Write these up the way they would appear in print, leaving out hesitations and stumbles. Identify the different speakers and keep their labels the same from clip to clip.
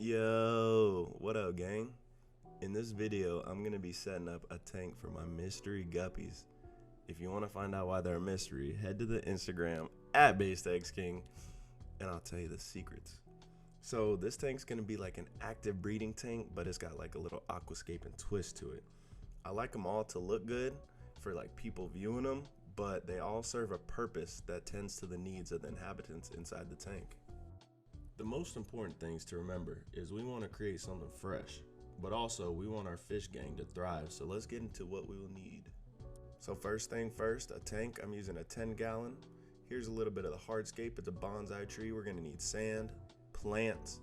Speaker 1: Yo, what up, gang? In this video, I'm gonna be setting up a tank for my mystery guppies. If you want to find out why they're a mystery, head to the Instagram at BasedEggsKing, and I'll tell you the secrets. So this tank's gonna be like an active breeding tank, but it's got like a little aquascaping twist to it. I like them all to look good for like people viewing them, but they all serve a purpose that tends to the needs of the inhabitants inside the tank. The most important things to remember is we want to create something fresh, but also we want our fish gang to thrive, so let's get into what we will need. So first thing first, a tank. I'm using a 10-gallon. Here's a little bit of the hardscape. It's a bonsai tree. We're gonna need sand, plants,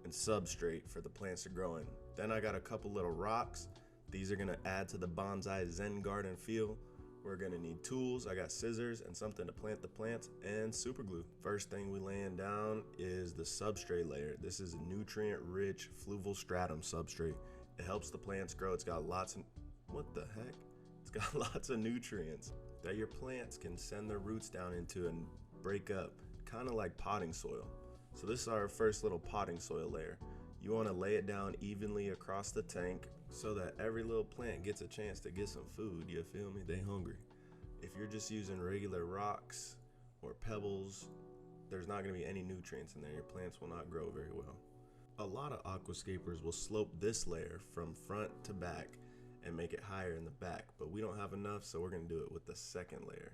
Speaker 1: and substrate for the plants to grow in. Then I got a couple little rocks. These are gonna add to the bonsai zen garden feel. We're gonna need tools. I got scissors and something to plant the plants and super glue. First thing we laying down is the substrate layer. This is a nutrient-rich fluval stratum substrate. It helps the plants grow. It's got lots of, what the heck? It's got lots of nutrients that your plants can send their roots down into and break up, kind of like potting soil. So this is our first little potting soil layer. You want to lay it down evenly across the tank so that every little plant gets a chance to get some food, you feel me? They hungry. If you're just using regular rocks or pebbles, there's not gonna be any nutrients in there. Your plants will not grow very well. A lot of aquascapers will slope this layer from front to back and make it higher in the back, but we don't have enough, so we're gonna do it with the second layer.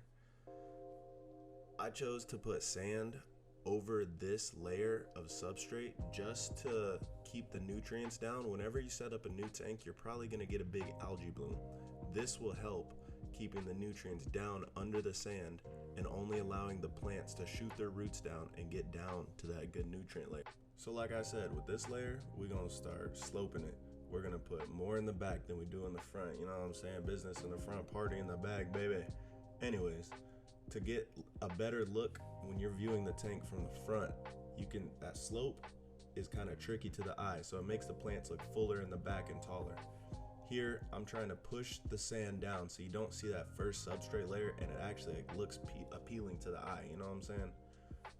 Speaker 1: I chose to put sand over this layer of substrate just to keep the nutrients down. Whenever you set up a new tank, you're probably gonna get a big algae bloom. This will help keeping the nutrients down under the sand and only allowing the plants to shoot their roots down and get down to that good nutrient layer. So like I said, with this layer, we're gonna start sloping it. We're gonna put more in the back than we do in the front. You know what I'm saying? Business in the front, party in the back, baby. Anyways, to get a better look when you're viewing the tank from the front, that slope is kind of tricky to the eye, so it makes the plants look fuller in the back and taller. Here, I'm trying to push the sand down so you don't see that first substrate layer and it actually looks appealing to the eye, you know what I'm saying?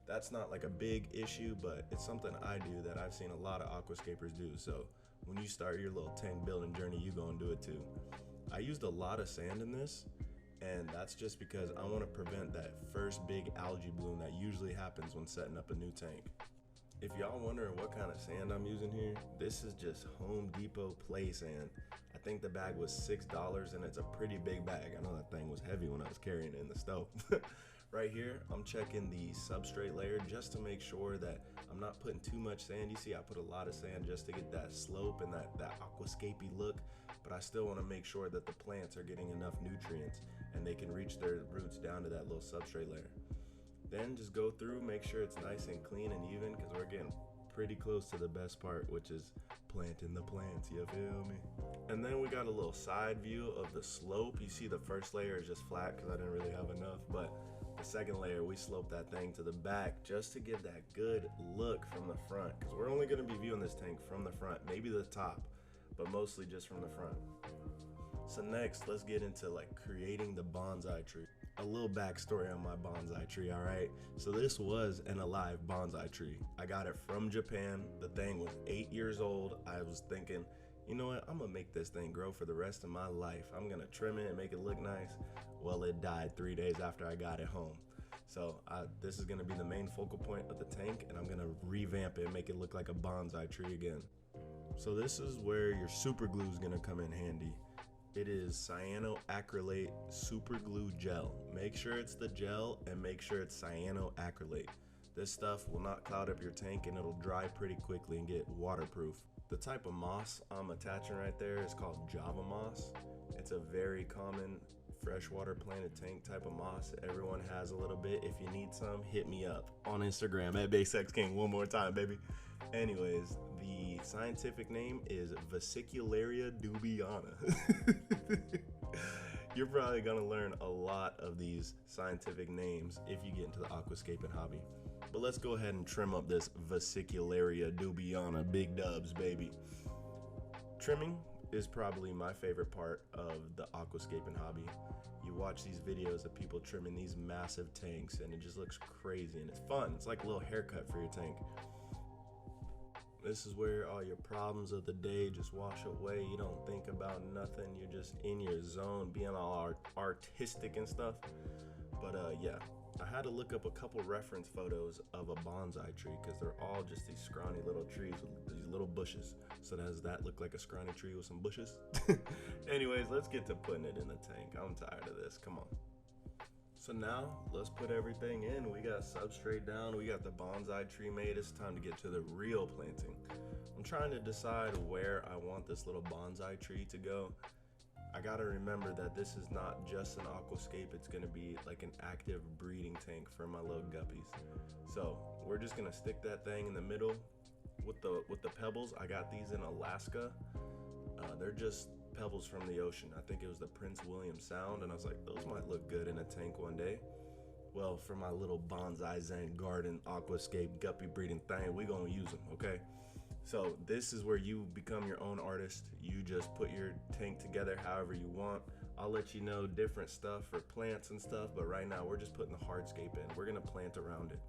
Speaker 1: That's not like a big issue, but it's something I do that I've seen a lot of aquascapers do, so when you start your little tank building journey, you gonna do it too. I used a lot of sand in this, and that's just because I want to prevent that first big algae bloom that usually happens when setting up a new tank. If y'all wondering what kind of sand I'm using here, this is just Home Depot play sand. I think the bag was $6 and it's a pretty big bag. I know that thing was heavy when I was carrying it in the stove. Right here, I'm checking the substrate layer just to make sure that I'm not putting too much sand. You see, I put a lot of sand just to get that slope and that aquascapey look, but I still want to make sure that the plants are getting enough nutrients and they can reach their roots down to that little substrate layer. Then just go through, make sure it's nice and clean and even, because we're getting pretty close to the best part, which is planting the plants, you feel me? And then we got a little side view of the slope. You see the first layer is just flat because I didn't really have enough, but the second layer, we sloped that thing to the back just to give that good look from the front, because we're only gonna be viewing this tank from the front, maybe the top, but mostly just from the front. So next, let's get into like creating the bonsai tree. A little backstory on my bonsai tree, all right? So this was an alive bonsai tree. I got it from Japan. The thing was 8 years old. I was thinking, you know what? I'm gonna make this thing grow for the rest of my life. I'm gonna trim it and make it look nice. Well, it died 3 days after I got it home. So this is gonna be the main focal point of the tank, and I'm gonna revamp it and make it look like a bonsai tree again. So this is where your super glue is gonna come in handy. It is cyanoacrylate super glue gel. Make sure it's the gel and make sure it's cyanoacrylate. This stuff will not cloud up your tank and it'll dry pretty quickly and get waterproof. The type of moss I'm attaching right there is called Java moss. It's a very common freshwater planted tank type of moss. Everyone has a little bit. If you need some, hit me up on Instagram at BasedEggsKing. One more time, baby. Anyways, the scientific name is Vesicularia dubiana. You're probably gonna learn a lot of these scientific names if you get into the aquascaping hobby. But let's go ahead and trim up this Vesicularia dubiana. Big dubs, baby. Trimming is probably my favorite part of the aquascaping hobby. You watch these videos of people trimming these massive tanks and it just looks crazy and it's fun. It's like a little haircut for your tank. This is where all your problems of the day just wash away. You don't think about nothing. You're just in your zone, being all artistic and stuff. But yeah, I had to look up a couple reference photos of a bonsai tree because they're all just these scrawny little trees with these little bushes. So does that look like a scrawny tree with some bushes? Anyways, let's get to putting it in the tank. I'm tired of this. Come on. So now let's put everything in. We got substrate down. We got the bonsai tree made. It's time to get to the real planting. I'm trying to decide where I want this little bonsai tree to go. I gotta remember that this is not just an aquascape. It's gonna be like an active breeding tank for my little guppies. So we're just gonna stick that thing in the middle with the pebbles. I got these in Alaska. They're just pebbles from the ocean. I think it was the Prince William Sound, and I was like, those might look good in a tank one day. Well, for my little bonsai zen garden aquascape guppy breeding thing, we gonna use them, okay? So this is where you become your own artist. You just put your tank together however you want. I'll let you know different stuff for plants and stuff, but right now we're just putting the hardscape in. We're gonna plant around it.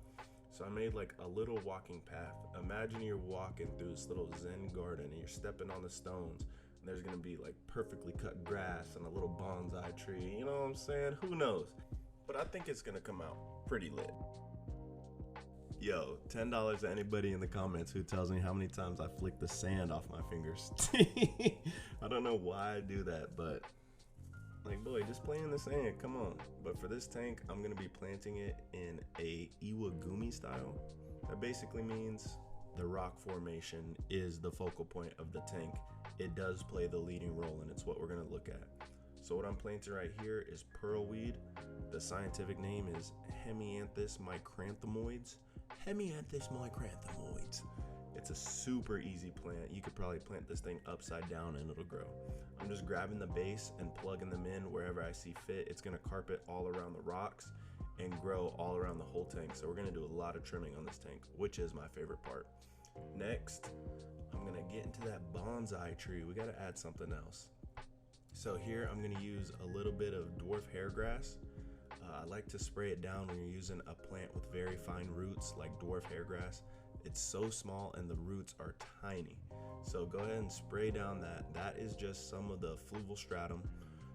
Speaker 1: So I made like a little walking path. Imagine you're walking through this little zen garden and you're stepping on the stones. There's gonna be like perfectly cut grass and a little bonsai tree, you know what I'm saying? Who knows? But I think it's gonna come out pretty lit. Yo, $10 to anybody in the comments who tells me how many times I flick the sand off my fingers. I don't know why I do that, but like, boy, just play in the sand, come on. But for this tank, I'm gonna be planting it in a iwagumi style. That basically means the rock formation is the focal point of the tank. It does play the leading role, and it's what we're gonna look at. So what I'm planting right here is pearlweed. The scientific name is Hemianthus micranthomoides. Hemianthus micranthomoides. It's a super easy plant. You could probably plant this thing upside down and it'll grow. I'm just grabbing the base and plugging them in wherever I see fit. It's gonna carpet all around the rocks and grow all around the whole tank. So we're gonna do a lot of trimming on this tank, which is my favorite part. Next, I'm gonna get into that bonsai tree. We gotta add something else. So here I'm gonna use a little bit of dwarf hairgrass. I like to spray it down when you're using a plant with very fine roots like dwarf hairgrass. It's so small and the roots are tiny. So go ahead and spray down that. That is just some of the fluval stratum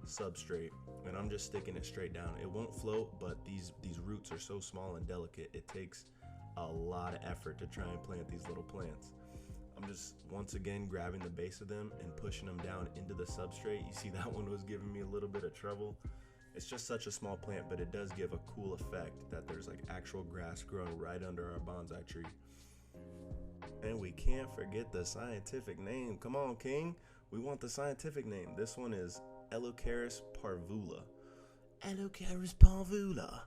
Speaker 1: substrate, and I'm just sticking it straight down. It won't float, but these roots are so small and delicate, it takes a lot of effort to try and plant these little plants. I'm just once again grabbing the base of them and pushing them down into the substrate. You see that one was giving me a little bit of trouble. It's just such a small plant, but it does give a cool effect that there's like actual grass growing right under our bonsai tree. And we can't forget the scientific name. Come on, King. We want the scientific name. This one is Elocaris parvula. Elocaris parvula.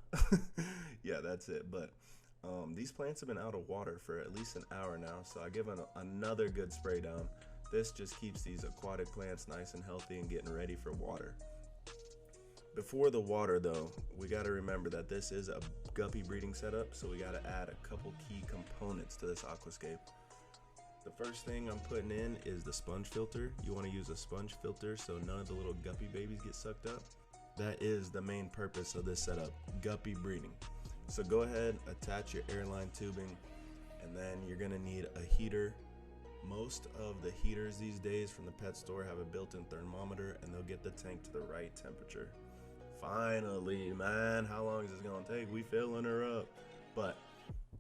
Speaker 1: Yeah, that's it. But these plants have been out of water for at least an hour now, so I give another good spray down. This just keeps these aquatic plants nice and healthy and getting ready for water. Before the water though, we gotta remember that this is a guppy breeding setup, so we gotta add a couple key components to this aquascape. The first thing I'm putting in is the sponge filter. You wanna use a sponge filter so none of the little guppy babies get sucked up. That is the main purpose of this setup, guppy breeding. So go ahead, attach your airline tubing, and then you're gonna need a heater. Most of the heaters these days from the pet store have a built-in thermometer, and they'll get the tank to the right temperature. Finally, man, how long is this gonna take? We filling her up. But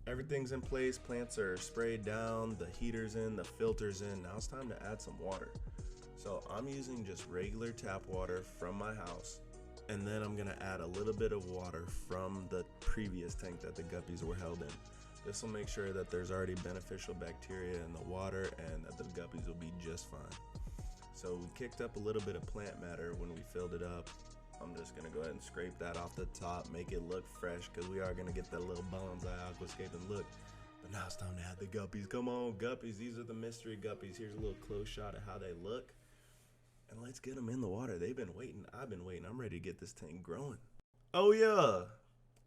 Speaker 1: everything's in place, plants are sprayed down, the heater's in, the filter's in. Now it's time to add some water. So I'm using just regular tap water from my house, and then I'm gonna add a little bit of water from the previous tank that the guppies were held in. This will make sure that there's already beneficial bacteria in the water and that the guppies will be just fine. So we kicked up a little bit of plant matter when we filled it up. I'm just gonna go ahead and scrape that off the top, make it look fresh, because we are gonna get that little bonsai aquascaping look. But now it's time to add the guppies. Come on, guppies. These are the mystery guppies. Here's a little close shot of how they look. And let's get them in the water. They've been waiting. I've been waiting. I'm ready to get this tank growing. Oh yeah.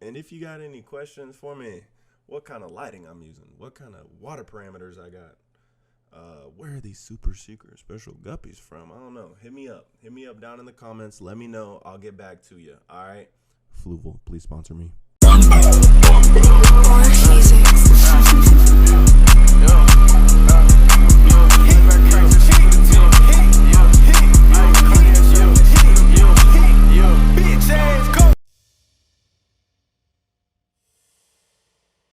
Speaker 1: And if you got any questions for me, what kind of lighting I'm using, what kind of water parameters I got, where are these super secret special guppies from? I don't know. Hit me up down in the comments. Let me know. I'll get back to you. All right. Fluval, please sponsor me.